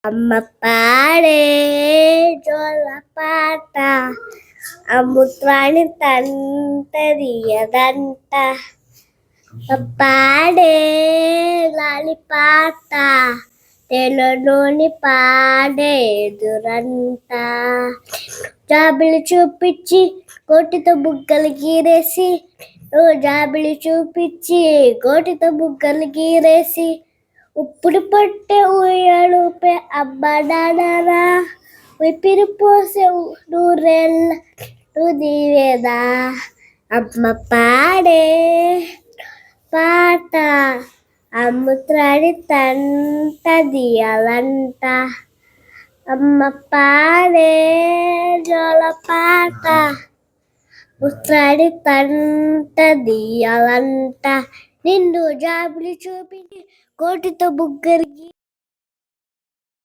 అమ్మ పాడే జోల పాట అమృతాన్ని తంటదియదంట పాడే లాలి పాట తెలలోని పాడే ఎదురంట జాబిలి చూపించి కోటితో బుగ్గలు గీరేసి జాబిలి చూపించి కోటితో బుగ్గలు గీరేసి ఉప్పుడు పట్టే ఉయ్యాలుపే అమ్మ నాన్నరా విపిరి పోసే నూరెళ్ళ నీవేదా అమ్మ పాడే పాట అమృతాన్ని తంటదియాలంట అమ్మ పాడే జోల పాట ఉత్రాడి తంటదియాలంట నిన్ను జాబులు చూపించి కోటితో బుగ్గరికి